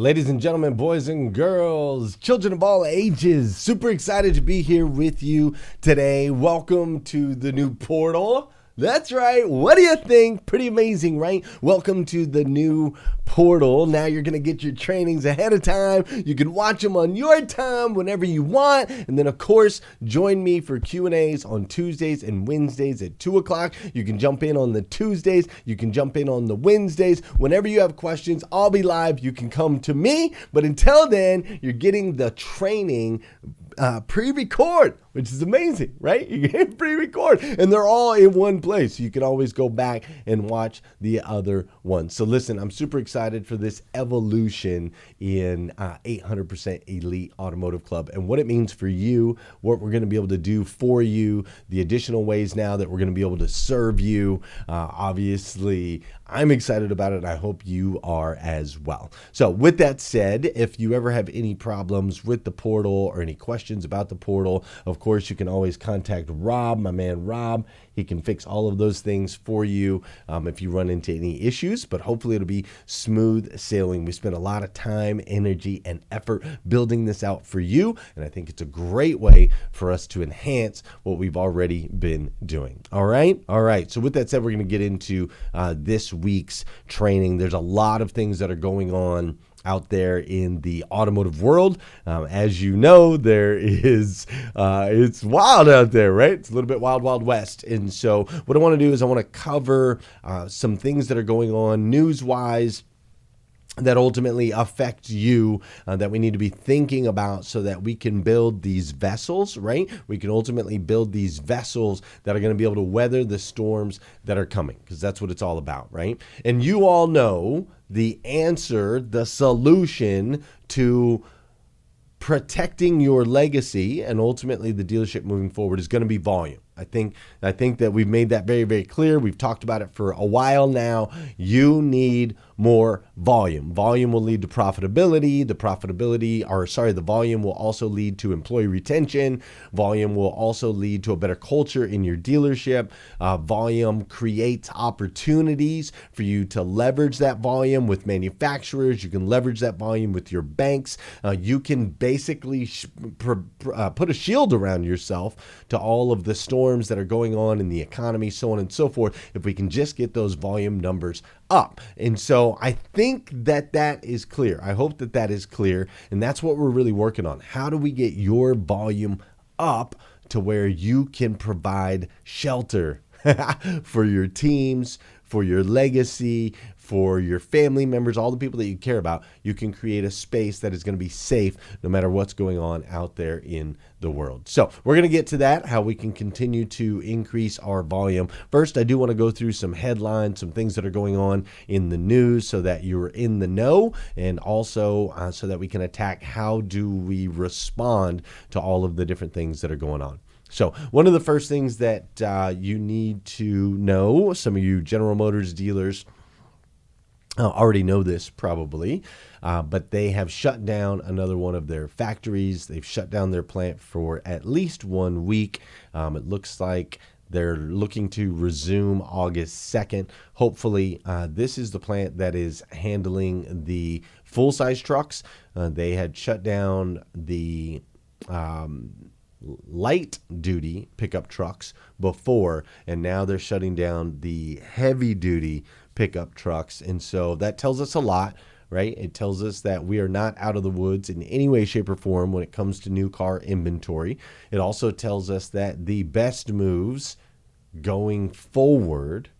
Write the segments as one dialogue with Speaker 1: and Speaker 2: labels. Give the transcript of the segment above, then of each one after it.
Speaker 1: Ladies and gentlemen, boys and girls, children of all ages, super excited to be here with you today. Welcome to the new portal. That's right. What do you think? Pretty amazing, right? Welcome to the new portal. Now you're going to get your trainings ahead of time. You can watch them on your time whenever you want. And then, of course, join me for Q&As on Tuesdays and Wednesdays at 2 o'clock. You can jump in on the Tuesdays. You can jump in on the Wednesdays. Whenever you have questions, I'll be live. You can come to me. But until then, you're getting the training pre-record, which is amazing, right? You can pre-record and they're all in one place. You can always go back and watch the other ones. So listen, I'm super excited for this evolution in 800% Elite Automotive Club and what it means for you, what we're going to be able to do for you, the additional ways now that we're going to be able to serve you. Obviously, I'm excited about it. I hope you are as well. So with that said, if you ever have any problems with the portal or any questions about the portal, of course, you can always contact Rob, my man Rob. He can fix all of those things for you if you run into any issues, but hopefully it'll be smooth sailing. We spent a lot of time, energy, and effort building this out for you, and I think it's a great way for us to enhance what we've already been doing. All right? All right. So with that said, we're going to get into this week's training. There's a lot of things that are going on out there in the automotive world. As you know, there is, it's wild out there, right? It's a little bit wild, wild west. And so what I want to do is I want to cover some things that are going on news-wise that ultimately affect you, that we need to be thinking about so that we can build these vessels, right? We can ultimately build these vessels that are going to be able to weather the storms that are coming, because that's what it's all about, right? And you all know the answer, the solution to protecting your legacy and ultimately the dealership moving forward is going to be volume. I think that we've made that very, very clear. We've talked about it for a while now. You need more volume. Volume will lead to profitability. The volume will also lead to employee retention. Volume will also lead to a better culture in your dealership. Volume creates opportunities for you to leverage that volume with manufacturers. You can leverage that volume with your banks. You can basically put a shield around yourself to all of the storms that are going on in the economy, so on and so forth, if we can just get those volume numbers up. And so I think that is clear. I hope that is clear. And that's what we're really working on. How do we get your volume up to where you can provide shelter for your teams, for your legacy, for your family members, all the people that you care about? You can create a space that is going to be safe no matter what's going on out there in the world. So we're going to get to that, how we can continue to increase our volume. First, I do want to go through some headlines, some things that are going on in the news so that you're in the know, and also so that we can attack how do we respond to all of the different things that are going on. So one of the first things that you need to know, some of you General Motors dealers already know this probably, but they have shut down another one of their factories. They've shut down their plant for at least 1 week. It looks like they're looking to resume August 2nd. Hopefully, this is the plant that is handling the full-size trucks. They had shut down the light duty pickup trucks before, and now they're shutting down the heavy duty pickup trucks. And so that tells us a lot, right? It tells us that we are not out of the woods in any way, shape, or form when it comes to new car inventory. It also tells us that the best moves going forward,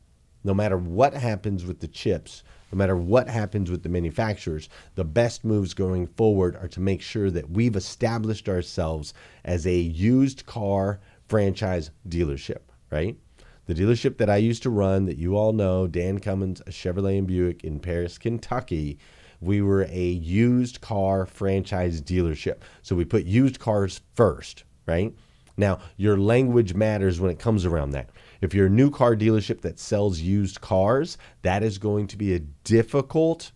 Speaker 1: no matter what happens with the chips, no matter what happens with the manufacturers, the best moves going forward are to make sure that we've established ourselves as a used car franchise dealership, right? The dealership that I used to run, that you all know, Dan Cummins, a Chevrolet and Buick in Paris, Kentucky, we were a used car franchise dealership. So we put used cars first, right? Now, your language matters when it comes around that. If you're a new car dealership that sells used cars, that is going to be a difficult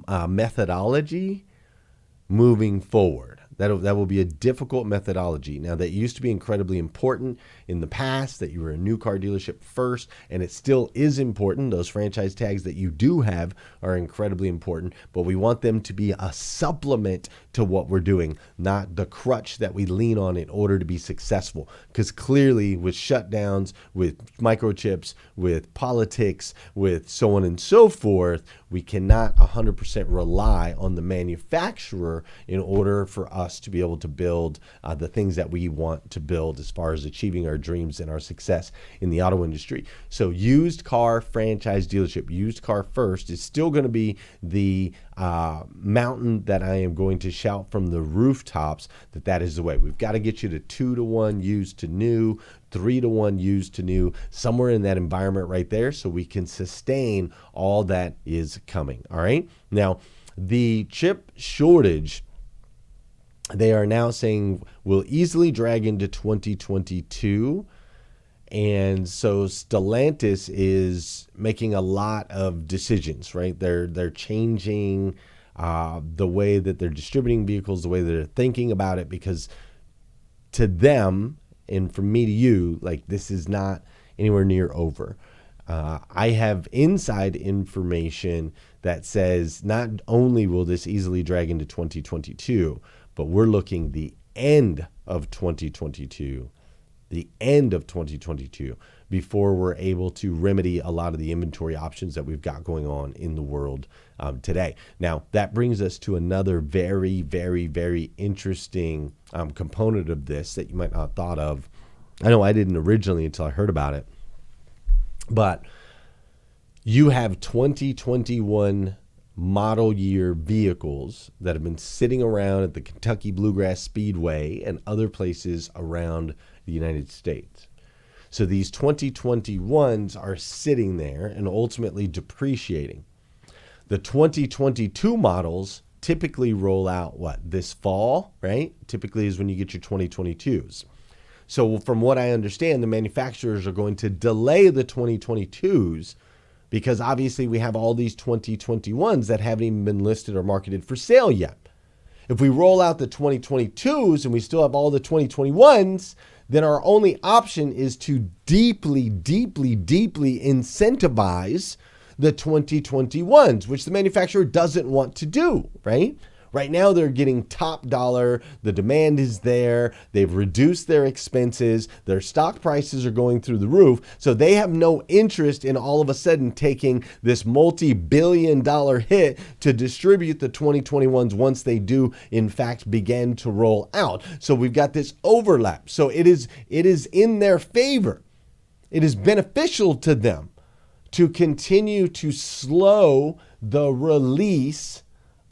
Speaker 1: methodology moving forward. That will be a difficult methodology. Now, that used to be incredibly important in the past, that you were a new car dealership first, and it still is important. Those franchise tags that you do have are incredibly important, but we want them to be a supplement to what we're doing, not the crutch that we lean on in order to be successful. Because clearly, with shutdowns, with microchips, with politics, with so on and so forth, we cannot 100% rely on the manufacturer in order for us to be able to build the things that we want to build as far as achieving our dreams and our success in the auto industry. So used car franchise dealership, used car first, is still going to be the mountain that I am going to shout from the rooftops that is the way. We've got to get you to 2-to-1 used to new, 3-to-1 used to new, somewhere in that environment right there, so we can sustain all that is coming. All right. Now, the chip shortage, they are now saying, will easily drag into 2022. And so Stellantis is making a lot of decisions, right? They're changing the way that they're distributing vehicles, the way that they're thinking about it, because to them, and from me to you, like, this is not anywhere near over. I have inside information that says not only will this easily drag into 2022, but we're looking the end of 2022, before we're able to remedy a lot of the inventory options that we've got going on in the world today. Now, that brings us to another very, very, very interesting component of this that you might not have thought of. I know I didn't originally until I heard about it, but you have 2021 model year vehicles that have been sitting around at the Kentucky Bluegrass Speedway and other places around the United States. So these 2021s are sitting there and ultimately depreciating. The 2022 models typically roll out this fall, right? Typically is when you get your 2022s. So from what I understand, the manufacturers are going to delay the 2022s because obviously we have all these 2021s that haven't even been listed or marketed for sale yet. If we roll out the 2022s and we still have all the 2021s, then our only option is to deeply, deeply, deeply incentivize the 2021s, which the manufacturer doesn't want to do, right? Right now, they're getting top dollar. The demand is there. They've reduced their expenses. Their stock prices are going through the roof. So they have no interest in all of a sudden taking this multi-billion-dollar hit to distribute the 2021s once they do, in fact, begin to roll out. So we've got this overlap. So it is in their favor. It is beneficial to them to continue to slow the release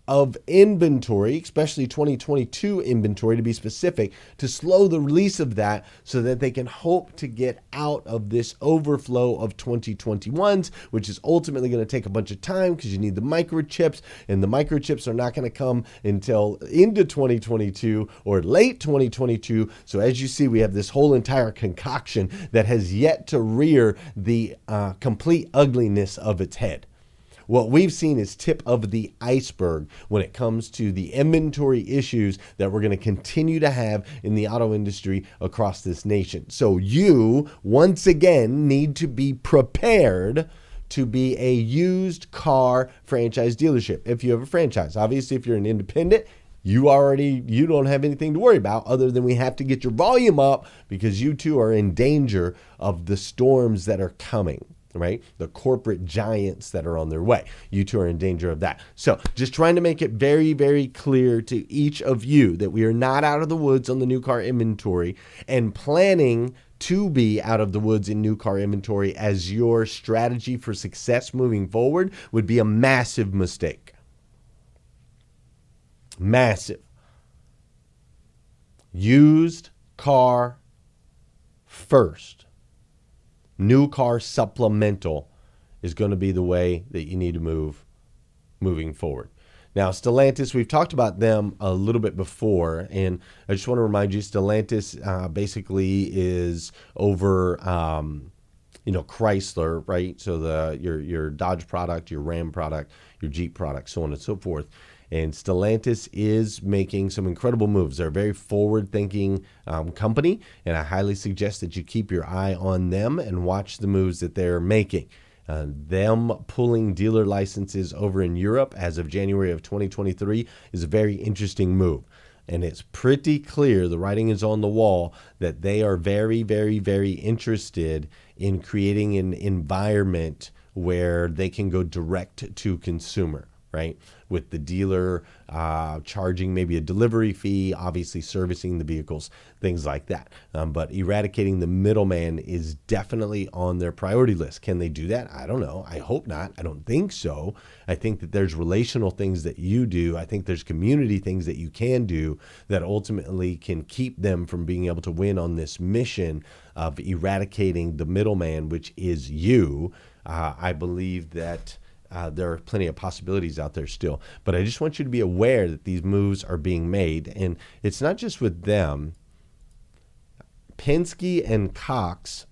Speaker 1: of inventory, especially 2022 inventory to be specific, to slow the release of that so that they can hope to get out of this overflow of 2021s, which is ultimately going to take a bunch of time because you need the microchips, and the microchips are not going to come until into 2022 or late 2022. So as you see, we have this whole entire concoction that has yet to rear the complete ugliness of its head. What we've seen is tip of the iceberg when it comes to the inventory issues that we're going to continue to have in the auto industry across this nation. So you, once again, need to be prepared to be a used car franchise dealership if you have a franchise. Obviously, if you're an independent, you don't have anything to worry about other than we have to get your volume up because you too are in danger of the storms that are coming. Right? The corporate giants that are on their way. You two are in danger of that. So just trying to make it very, very clear to each of you that we are not out of the woods on the new car inventory, and planning to be out of the woods in new car inventory as your strategy for success moving forward would be a massive mistake. Massive. Used car first. New car supplemental is going to be the way that you need to move moving forward. Now, Stellantis, we've talked about them a little bit before, and I just want to remind you, Stellantis basically is over Chrysler, right? So your Dodge product, your Ram product, your Jeep product, so on and so forth. And Stellantis is making some incredible moves. They're a very forward-thinking company, and I highly suggest that you keep your eye on them and watch the moves that they're making. Them pulling dealer licenses over in Europe as of January of 2023 is a very interesting move. And it's pretty clear, the writing is on the wall, that they are very, very, very interested in creating an environment where they can go direct to consumer, right? With the dealer charging maybe a delivery fee, obviously servicing the vehicles, things like that. But eradicating the middleman is definitely on their priority list. Can they do that? I don't know. I hope not. I don't think so. I think that there's relational things that you do. I think there's community things that you can do that ultimately can keep them from being able to win on this mission of eradicating the middleman, which is you. I believe that there are plenty of possibilities out there still. But I just want you to be aware that these moves are being made. And it's not just with them. Penske and Cox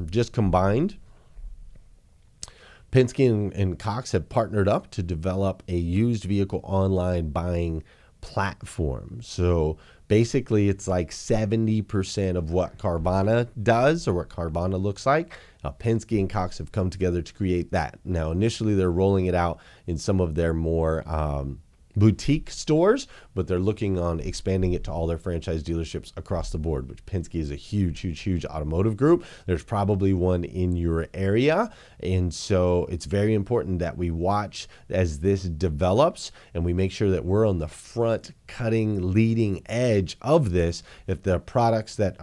Speaker 1: just combined. Penske and Cox have partnered up to develop a used vehicle online buying platform. So basically, it's like 70% of what Carvana does or what Carvana looks like. Penske and Cox have come together to create that. Now, initially, they're rolling it out in some of their more boutique stores, but they're looking on expanding it to all their franchise dealerships across the board, which Penske is a huge, huge, huge automotive group. There's probably one in your area. And so it's very important that we watch as this develops and we make sure that we're on the front cutting, leading edge of this. If the products that,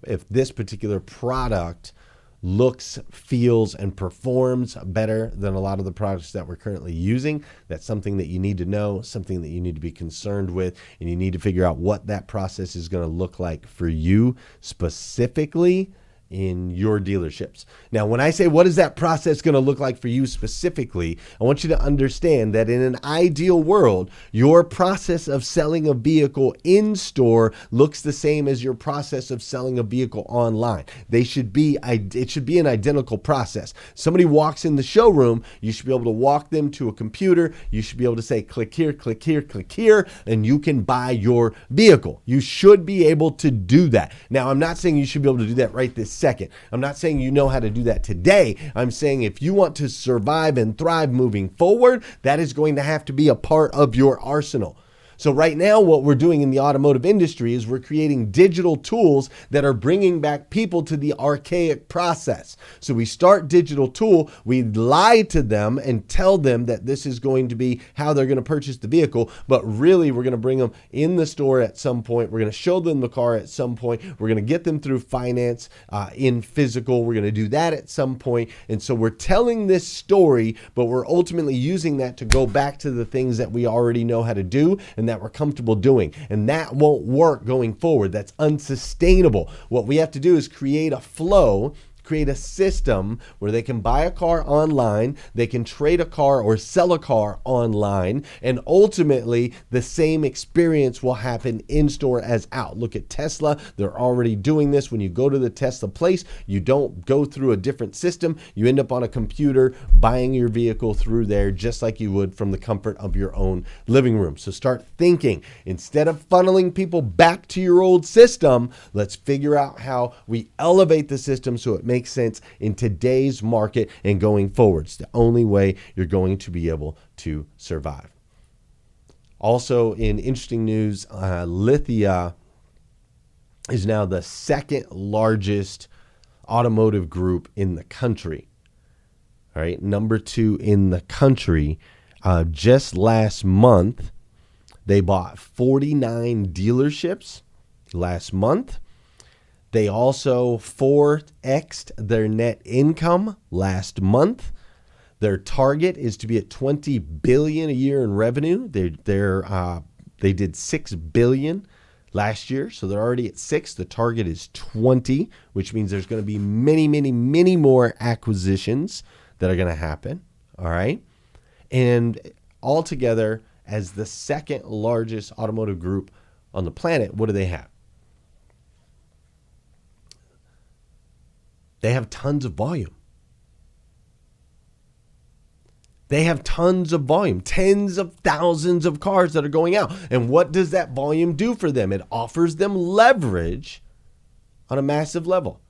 Speaker 1: if this particular product looks, feels, and performs better than a lot of the products that we're currently using, that's something that you need to know, something that you need to be concerned with, and you need to figure out what that process is going to look like for you specifically in your dealerships. Now, when I say what is that process going to look like for you specifically, I want you to understand that in an ideal world, your process of selling a vehicle in store looks the same as your process of selling a vehicle online. It should be an identical process. Somebody walks in the showroom, you should be able to walk them to a computer. You should be able to say, click here, click here, click here, and you can buy your vehicle. You should be able to do that. Now, I'm not saying you should be able to do that right this second. I'm not saying you know how to do that today. I'm saying if you want to survive and thrive moving forward, that is going to have to be a part of your arsenal. So right now, what we're doing in the automotive industry is we're creating digital tools that are bringing back people to the archaic process. So we start digital tool, we lie to them and tell them that this is going to be how they're going to purchase the vehicle, but really we're going to bring them in the store at some point. We're going to show them the car at some point. We're going to get them through finance in physical. We're going to do that at some point. And so we're telling this story, but we're ultimately using that to go back to the things that we already know how to do and that we're comfortable doing. And that won't work going forward. That's unsustainable. What we have to do is create a flow, create a system where they can buy a car online, they can trade a car or sell a car online, and ultimately the same experience will happen in store as out. Look at Tesla. They're already doing this. When you go to the Tesla place, you don't go through a different system. You end up on a computer buying your vehicle through there just like you would from the comfort of your own living room. So start thinking. Instead of funneling people back to your old system, let's figure out how we elevate the system so it makes sense in today's market and going forward. It's the only way you're going to be able to survive. Also, in interesting news, Lithia is now the second largest automotive group in the country. All right, number 2 in the country. Just last month, they bought 49 dealerships last month. They also 4x'd their net income last month. Their target is to be at $20 billion a year in revenue. They did $6 billion last year, so they're already at 6. The target is 20, which means there's going to be many, many, many more acquisitions that are going to happen. All right, and altogether, as the second largest automotive group on the planet, what do they have? They have tons of volume. They have tons of volume, tens of thousands of cars that are going out. And what does that volume do for them? It offers them leverage on a massive level.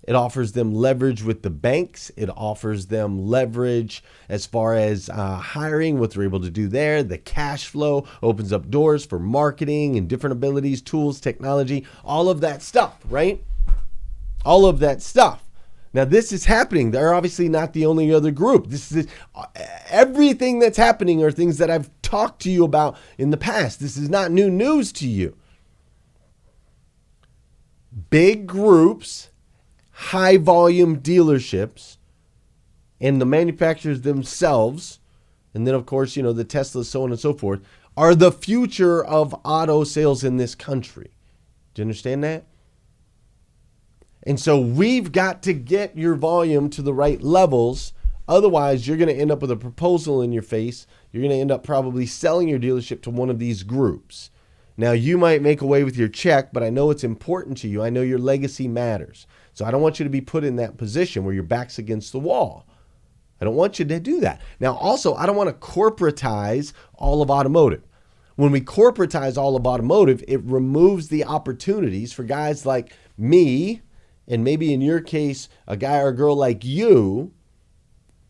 Speaker 1: It offers them leverage with the banks. It offers them leverage as far as hiring, what they're able to do there. The cash flow opens up doors for marketing and different abilities, tools, technology, all of that stuff, right? All of that stuff. Now, this is happening. They're obviously not the only other group. This is everything that's happening are things that I've talked to you about in the past. This is not new news to you. Big groups, high volume dealerships, and the manufacturers themselves, and then of course, the Teslas, so on and so forth, are the future of auto sales in this country. Do you understand that? And so we've got to get your volume to the right levels. Otherwise, you're going to end up with a proposal in your face. You're going to end up probably selling your dealership to one of these groups. Now, you might make away with your check, but I know it's important to you. I know your legacy matters. So I don't want you to be put in that position where your back's against the wall. I don't want you to do that. Now, also, I don't want to corporatize all of automotive. When we corporatize all of automotive, it removes the opportunities for guys like me, and maybe in your case, a guy or a girl like you.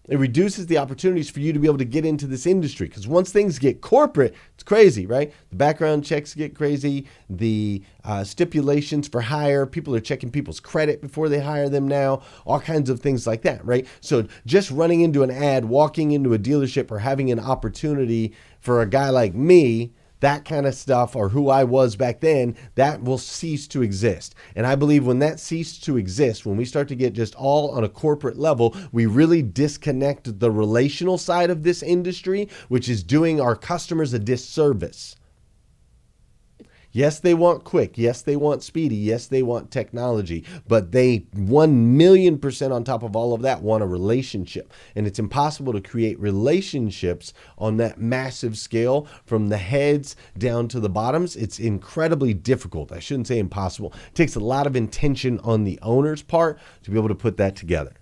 Speaker 1: It reduces the opportunities for you to be able to get into this industry. Because once things get corporate, it's crazy, right? The background checks get crazy. The stipulations for hire, people are checking people's credit before they hire them now. All kinds of things like that, right? So just running into an ad, walking into a dealership, or having an opportunity for a guy like me, that kind of stuff, or who I was back then, that will cease to exist. And I believe when that ceases to exist, when we start to get just all on a corporate level, we really disconnect the relational side of this industry, which is doing our customers a disservice. Yes, they want quick. Yes, they want speedy. Yes, they want technology. But they 1,000,000% on top of all of that want a relationship. And it's impossible to create relationships on that massive scale from the heads down to the bottoms. It's incredibly difficult. I shouldn't say impossible. It takes a lot of intention on the owner's part to be able to put that together.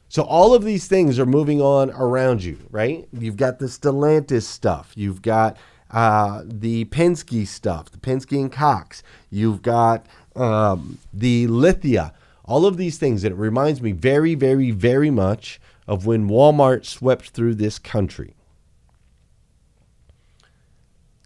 Speaker 1: So all of these things are moving on around you, right? You've got the Stellantis stuff. You've got the Penske stuff, the Penske and Cox. You've got the Lithia. All of these things. And it reminds me very, very, very much of when Walmart swept through this country.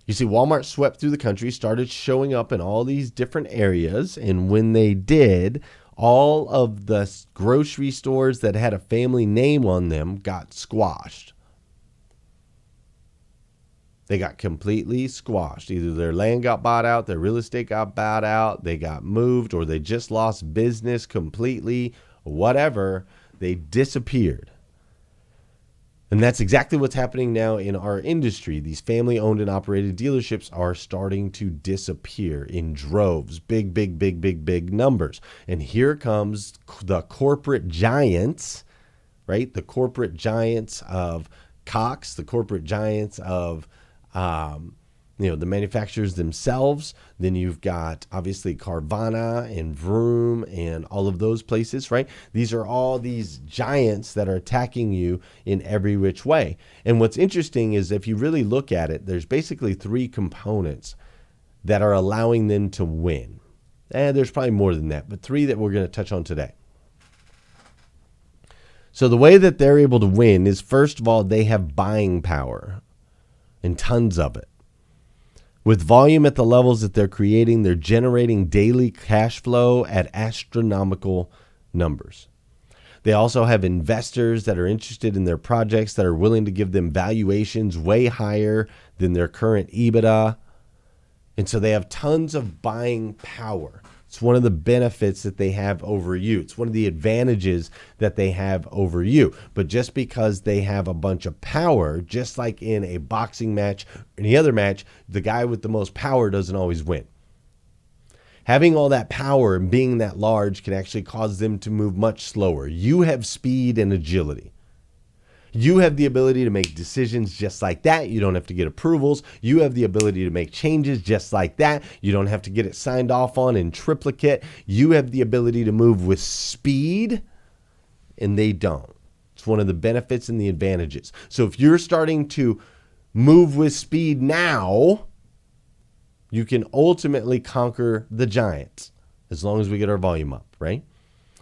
Speaker 1: You see, Walmart swept through the country, started showing up in all these different areas. And when they did, all of the grocery stores that had a family name on them got squashed. They got completely squashed. Either their land got bought out, their real estate got bought out, they got moved, or they just lost business completely, whatever. They disappeared. And that's exactly what's happening now in our industry. These family-owned and operated dealerships are starting to disappear in droves, big, big, big, big, big numbers. And here comes the corporate giants, right? The corporate giants of Cox, the corporate giants of the manufacturers themselves. Then you've got obviously Carvana and Vroom and all of those places, right? These are all these giants that are attacking you in every which way. And what's interesting is if you really look at it, there's basically three components that are allowing them to win. And there's probably more than that, but three that we're going to touch on today. So the way that they're able to win is, first of all, they have buying power. And tons of it. With volume at the levels that they're creating, they're generating daily cash flow at astronomical numbers. They also have investors that are interested in their projects that are willing to give them valuations way higher than their current EBITDA. And so they have tons of buying power. It's one of the benefits that they have over you. It's one of the advantages that they have over you. But just because they have a bunch of power, just like in a boxing match or any other match, the guy with the most power doesn't always win. Having all that power and being that large can actually cause them to move much slower. You have speed and agility. You have the ability to make decisions just like that. You don't have to get approvals. You have the ability to make changes just like that. You don't have to get it signed off on in triplicate. You have the ability to move with speed, and they don't. It's one of the benefits and the advantages. So if you're starting to move with speed now, you can ultimately conquer the giants as long as we get our volume up, right?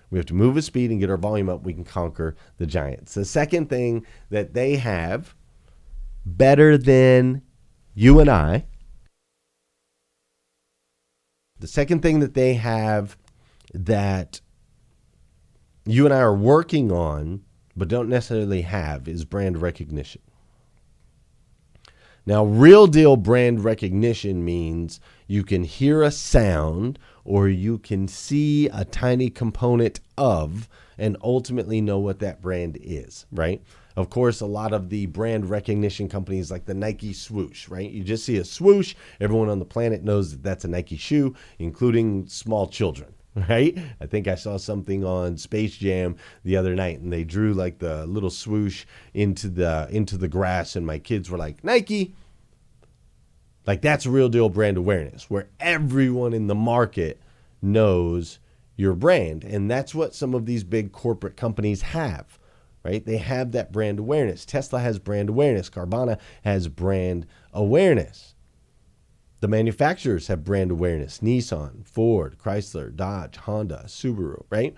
Speaker 1: We have to move with speed and get our volume up. We can conquer the giants. The second thing that they have better than you and I, the second thing that they have that you and I are working on but don't necessarily have is brand recognition. Now, real deal brand recognition means you can hear a sound or you can see a tiny component of and ultimately know what that brand is, right? Of course, a lot of the brand recognition companies like the Nike swoosh, right? You just see a swoosh. Everyone on the planet knows that that's a Nike shoe, including small children, right? I think I saw something on Space Jam the other night and they drew like the little swoosh into the grass and my kids were like, Nike. Like that's real deal brand awareness where everyone in the market knows your brand. And that's what some of these big corporate companies have, right? They have that brand awareness. Tesla has brand awareness. Carvana has brand awareness. The manufacturers have brand awareness. Nissan, Ford, Chrysler, Dodge, Honda, Subaru, right?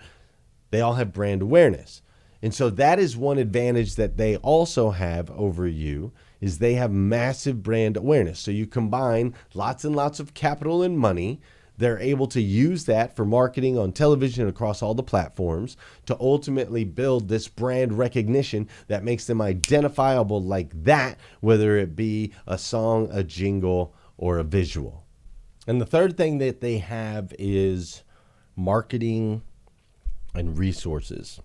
Speaker 1: They all have brand awareness. And so that is one advantage that they also have over you is they have massive brand awareness. So you combine lots and lots of capital and money. They're able to use that for marketing on television across all the platforms to ultimately build this brand recognition that makes them identifiable like that, whether it be a song, a jingle, or a visual. And the third thing that they have is marketing and resources.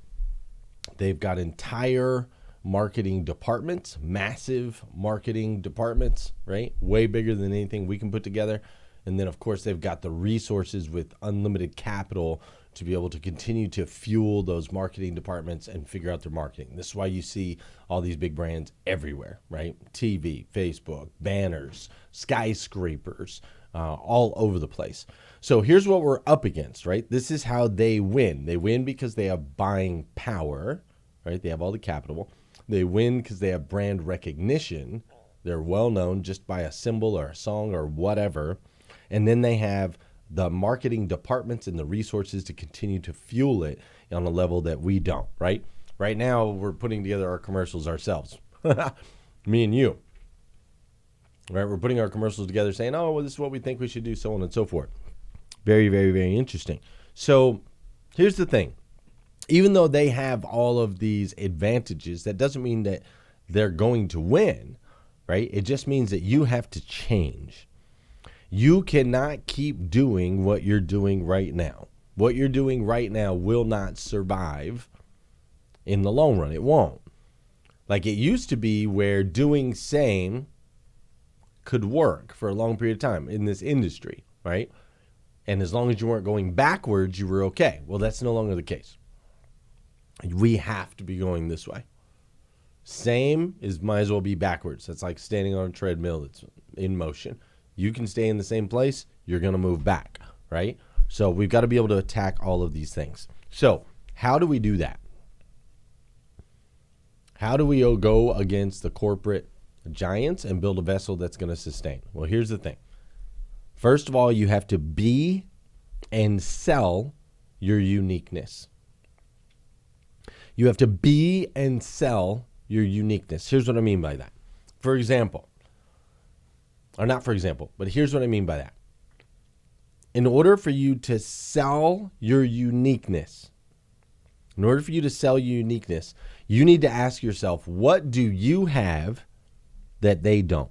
Speaker 1: They've got entire marketing departments, massive marketing departments, right? Way bigger than anything we can put together. And then, of course, they've got the resources with unlimited capital to be able to continue to fuel those marketing departments and figure out their marketing. This is why you see all these big brands everywhere, right? TV, Facebook, banners, skyscrapers, all over the place. So here's what we're up against, right? This is how they win. They win because they have buying power, right? They have all the capital. They win because they have brand recognition. They're well known just by a symbol or a song or whatever. And then they have the marketing departments and the resources to continue to fuel it on a level that we don't, right? Right now, we're putting together our commercials ourselves. Me and you. Right? We're putting our commercials together saying, oh, well, this is what we think we should do, so on and so forth. Very, very, very interesting. So here's the thing. Even though they have all of these advantages, that doesn't mean that they're going to win, right? It just means that you have to change. You cannot keep doing what you're doing right now. What you're doing right now will not survive in the long run. It won't. Like it used to be where doing same could work for a long period of time in this industry, right? And as long as you weren't going backwards, you were okay. Well, that's no longer the case. We have to be going this way. Same is might as well be backwards. That's like standing on a treadmill that's in motion. You can stay in the same place, you're going to move back, right? So we've got to be able to attack all of these things. So how do we do that? How do we go against the corporate giants and build a vessel that's going to sustain? Well, here's the thing. First of all, you have to be and sell your uniqueness. You have to be and sell your uniqueness. Here's what I mean by that. For example, or not for example, but here's what I mean by that. In order for you to sell your uniqueness, you need to ask yourself, what do you have that they don't?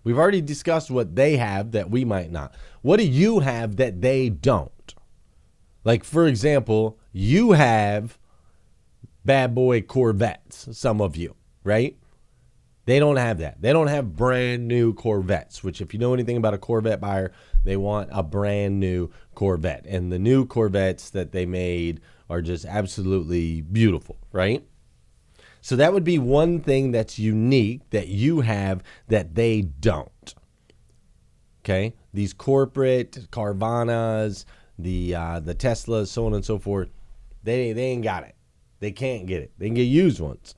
Speaker 1: We've already discussed what they have that we might not. What do you have that they don't? Like, for example, you have bad boy Corvettes, some of you, right? They don't have that. They don't have brand new Corvettes, which if you know anything about a Corvette buyer, they want a brand new Corvette. And the new Corvettes that they made are just absolutely beautiful, right? So that would be one thing that's unique that you have that they don't. Okay? These corporate Carvanas, the Teslas, so on and so forth, they ain't got it. They can't get it. They can get used ones,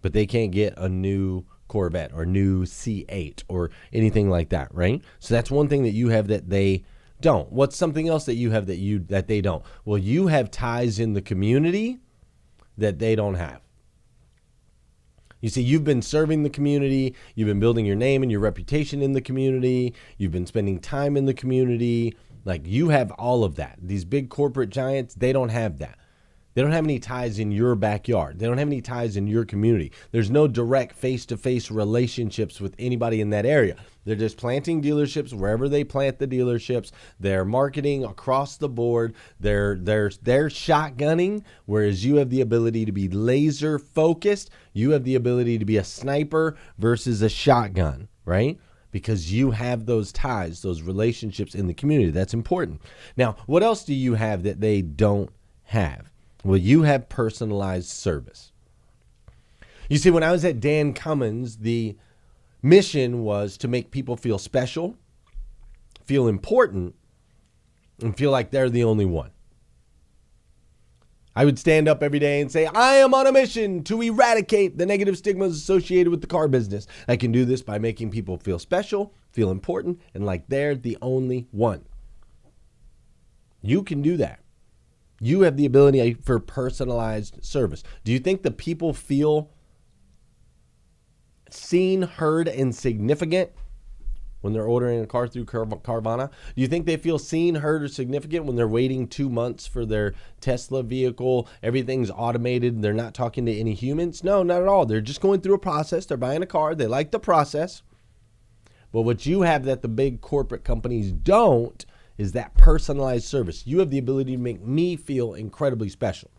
Speaker 1: but they can't get a new Corvette or new C8 or anything like that, right? So that's one thing that you have that they don't. What's something else that you have that they don't? Well, you have ties in the community that they don't have. You see, you've been serving the community, you've been building your name and your reputation in the community, you've been spending time in the community. Like, you have all of that. These big corporate giants, they don't have that. They don't have any ties in your backyard. They don't have any ties in your community. There's no direct face-to-face relationships with anybody in that area. They're just planting dealerships wherever they plant the dealerships. They're marketing across the board. They're shotgunning, whereas you have the ability to be laser focused. You have the ability to be a sniper versus a shotgun, right? Because you have those ties, those relationships in the community. That's important. Now, what else do you have that they don't have? Well, you have personalized service. You see, when I was at Dan Cummins, the mission was to make people feel special, feel important, and feel like they're the only one. I would stand up every day and say, I am on a mission to eradicate the negative stigmas associated with the car business. I can do this by making people feel special, feel important, and like they're the only one. You can do that. You have the ability for personalized service. Do you think the people feel seen, heard, and significant when they're ordering a car through Carvana? Do you think they feel seen, heard, or significant when they're waiting 2 months for their Tesla vehicle? Everything's automated. They're not talking to any humans? No, not at all. They're just going through a process. They're buying a car. They like the process. But what you have that the big corporate companies don't is that personalized service. You have the ability to make me feel incredibly special.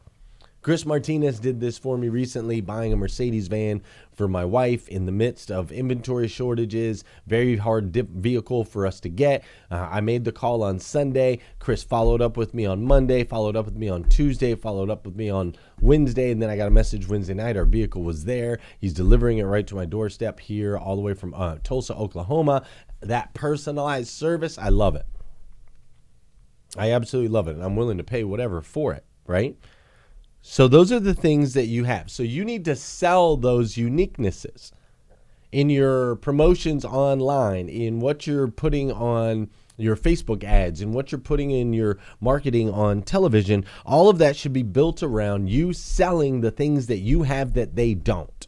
Speaker 1: Chris Martinez did this for me recently, buying a Mercedes van for my wife in the midst of inventory shortages, very hard vehicle for us to get. I made the call on Sunday. Chris followed up with me on Monday, followed up with me on Tuesday, followed up with me on Wednesday, and then I got a message Wednesday night. Our vehicle was there. He's delivering it right to my doorstep here all the way from Tulsa, Oklahoma. That personalized service, I love it. I absolutely love it, and I'm willing to pay whatever for it, right? So those are the things that you have. So you need to sell those uniquenesses in your promotions online, in what you're putting on your Facebook ads, and what you're putting in your marketing on television. All of that should be built around you selling the things that you have that they don't.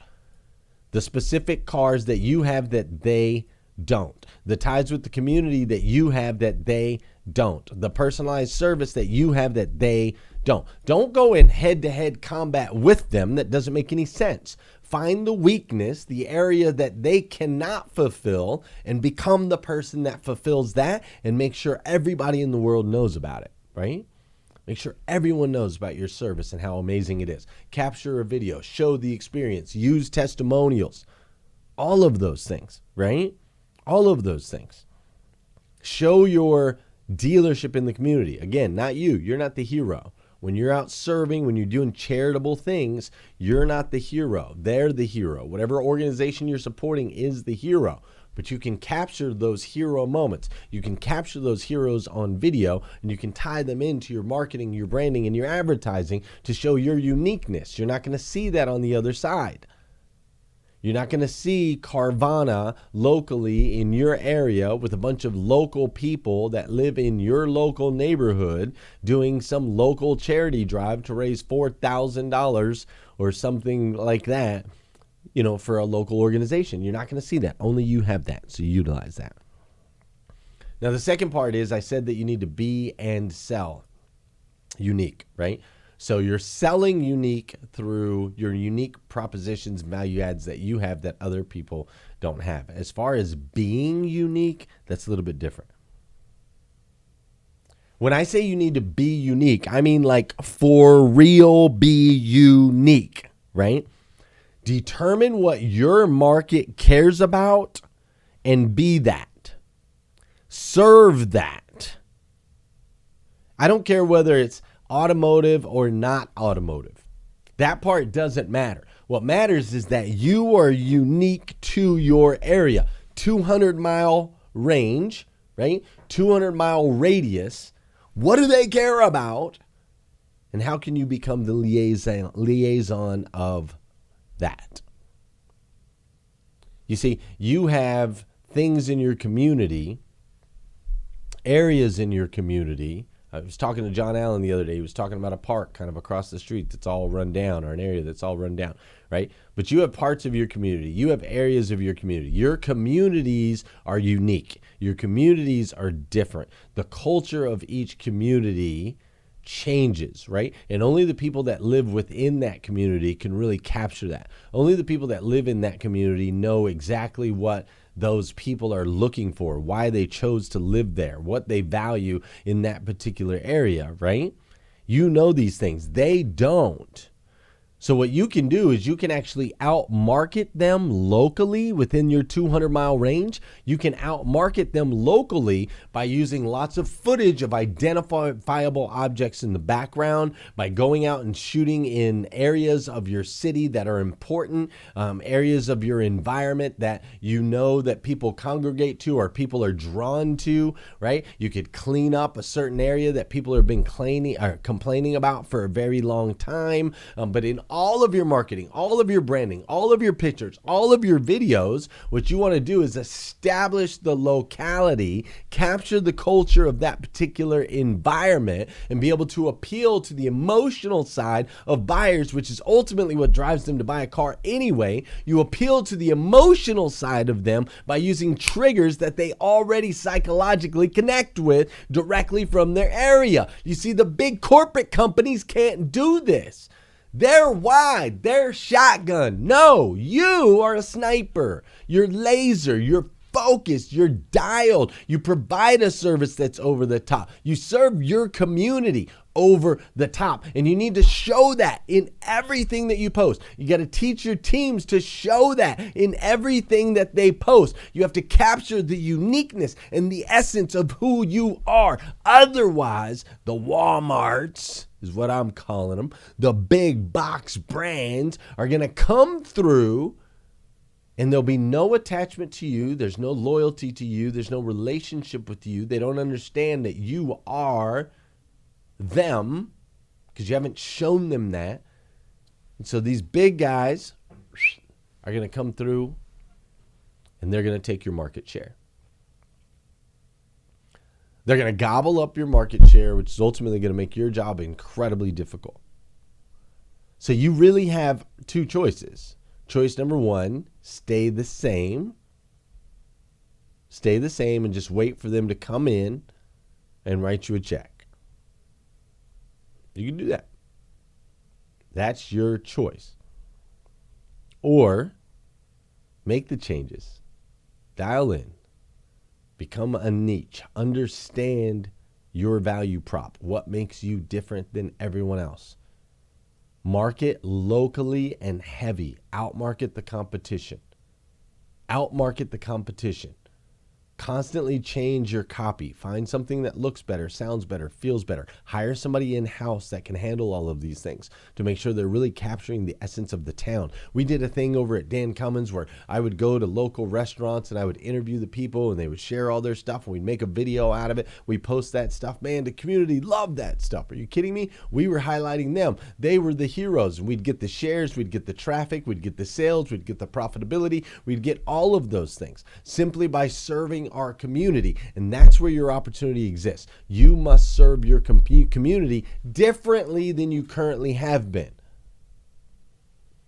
Speaker 1: The specific cars that you have that they don't. The ties with the community that you have that they don't. The personalized service that you have that they don't. Don't go in head-to-head combat with them. That doesn't make any sense. Find the weakness, the area that they cannot fulfill, and become the person that fulfills that, and make sure everybody in the world knows about it, right? Make sure everyone knows about your service and how amazing it is. Capture a video, show the experience, use testimonials, all of those things, right? All of those things. Show your dealership in the community. Again, not you. You're not the hero. When you're out serving, when you're doing charitable things, you're not the hero. They're the hero. Whatever organization you're supporting is the hero. But you can capture those hero moments. You can capture those heroes on video, and you can tie them into your marketing, your branding, and your advertising to show your uniqueness. You're not going to see that on the other side. You're not going to see Carvana locally in your area with a bunch of local people that live in your local neighborhood doing some local charity drive to raise $4,000 or something like that, you know, for a local organization. You're not going to see that. Only you have that, so utilize that. Now, the second part is I said that you need to be and sell unique, right? So you're selling unique through your unique propositions, value adds that you have that other people don't have. As far as being unique, that's a little bit different. When I say you need to be unique, I mean like for real be unique, right? Determine what your market cares about and be that. Serve that. I don't care whether it's automotive or not automotive. That part doesn't matter. What matters is that you are unique to your area. 200-mile range, right? 200-mile radius. What do they care about? And how can you become the liaison of that? You see, you have things in your community, areas in your community. I was talking to John Allen the other day. He was talking about a park kind of across the street that's all run down, or an area that's all run down, right? But you have parts of your community. You have areas of your community. Your communities are unique. Your communities are different. The culture of each community changes, right? And only the people that live within that community can really capture that. Only the people that live in that community know exactly what those people are looking for, why they chose to live there, what they value in that particular area, right? You know these things. They don't. So what you can do is you can actually outmarket them locally within your 200-mile range. You can outmarket them locally by using lots of footage of identifiable objects in the background, by going out and shooting in areas of your city that are important, areas of your environment that you know that people congregate to or people are drawn to, right? You could clean up a certain area that people have been complaining about for a very long time, but in all of your marketing, all of your branding, all of your pictures, all of your videos, what you want to do is establish the locality, capture the culture of that particular environment, and be able to appeal to the emotional side of buyers, which is ultimately what drives them to buy a car anyway. You appeal to the emotional side of them by using triggers that they already psychologically connect with directly from their area. You see, the big corporate companies can't do this. They're wide, they're shotgun. No, you are a sniper. You're laser, you're focused, you're dialed. You provide a service that's over the top. You serve your community over the top. And you need to show that in everything that you post. You got to teach your teams to show that in everything that they post. You have to capture the uniqueness and the essence of who you are. Otherwise, the Walmarts is what I'm calling them, the big box brands are going to come through and there'll be no attachment to you. There's no loyalty to you. There's no relationship with you. They don't understand that you are them because you haven't shown them that. And so these big guys are going to come through and they're going to take your market share. They're going to gobble up your market share, which is ultimately going to make your job incredibly difficult. So you really have two choices. Choice number one, stay the same. Stay the same and just wait for them to come in and write you a check. You can do that. That's your choice. Or make the changes. Dial in. Become a niche. Understand your value prop. What makes you different than everyone else? Market locally and heavy. Outmarket the competition. Outmarket the competition. Constantly change your copy. Find something that looks better, sounds better, feels better. Hire somebody in-house that can handle all of these things to make sure they're really capturing the essence of the town. We did a thing over at Dan Cummins where I would go to local restaurants and I would interview the people and they would share all their stuff and we'd make a video out of it. We post that stuff. Man, the community loved that stuff. Are you kidding me? We were highlighting them. They were the heroes. And we'd get the shares, we'd get the traffic, we'd get the sales, we'd get the profitability, we'd get all of those things simply by serving our community. And that's where your opportunity exists. You must serve your community differently than you currently have been.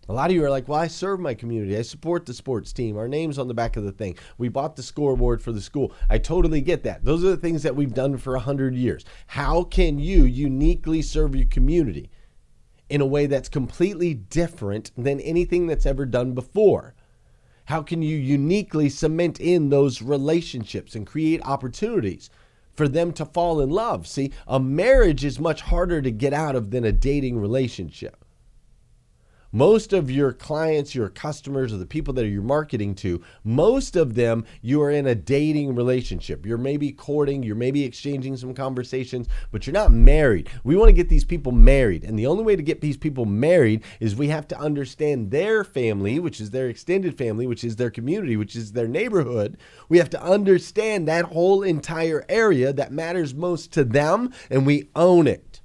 Speaker 1: A lot of you are like, well, I serve my community. I support the sports team. Our name's on the back of the thing. We bought the scoreboard for the school. I totally get that. Those are the things that we've done for 100 years. How can you uniquely serve your community in a way that's completely different than anything that's ever done before? How can you uniquely cement in those relationships and create opportunities for them to fall in love? See, a marriage is much harder to get out of than a dating relationship. Most of your clients, your customers, or the people that you're marketing to, most of them, you are in a dating relationship. You're maybe courting, you're maybe exchanging some conversations, but you're not married. We want to get these people married. And the only way to get these people married is we have to understand their family, which is their extended family, which is their community, which is their neighborhood. We have to understand that whole entire area that matters most to them, and we own it.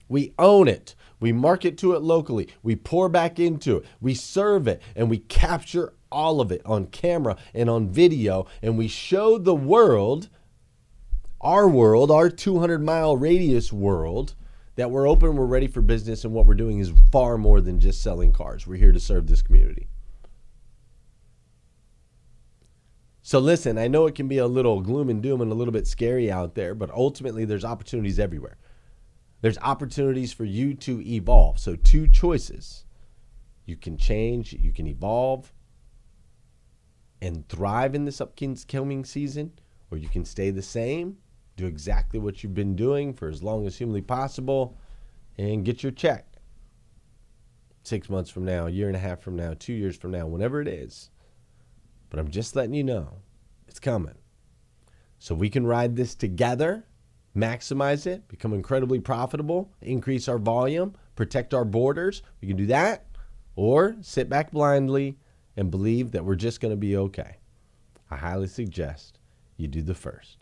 Speaker 1: We own it. We market to it locally. We pour back into it. We serve it, and we capture all of it on camera and on video, and we show the world, our 200-mile radius world, that we're open, we're ready for business, and what we're doing is far more than just selling cars. We're here to serve this community. So listen, I know it can be a little gloom and doom and a little bit scary out there, but ultimately there's opportunities everywhere. There's opportunities for you to evolve. So 2 choices. You can change, you can evolve and thrive in this upcoming season, or you can stay the same, do exactly what you've been doing for as long as humanly possible, and get your check 6 months from now, a year and a half from now, 2 years from now, whenever it is. But I'm just letting you know, it's coming. So we can ride this together, maximize it, become incredibly profitable, increase our volume, protect our borders. We can do that, or sit back blindly and believe that we're just going to be okay. I highly suggest you do the first.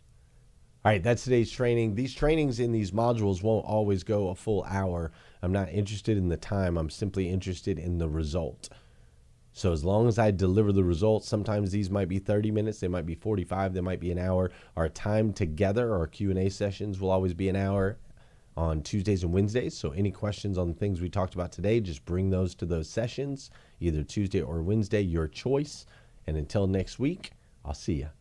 Speaker 1: All right, that's today's training. These trainings in these modules won't always go a full hour. I'm not interested in the time. I'm simply interested in the result. So as long as I deliver the results, sometimes these might be 30 minutes, they might be 45, they might be an hour. Our time together, our Q&A sessions will always be an hour on Tuesdays and Wednesdays. So any questions on the things we talked about today, just bring those to those sessions, either Tuesday or Wednesday, your choice. And until next week, I'll see you.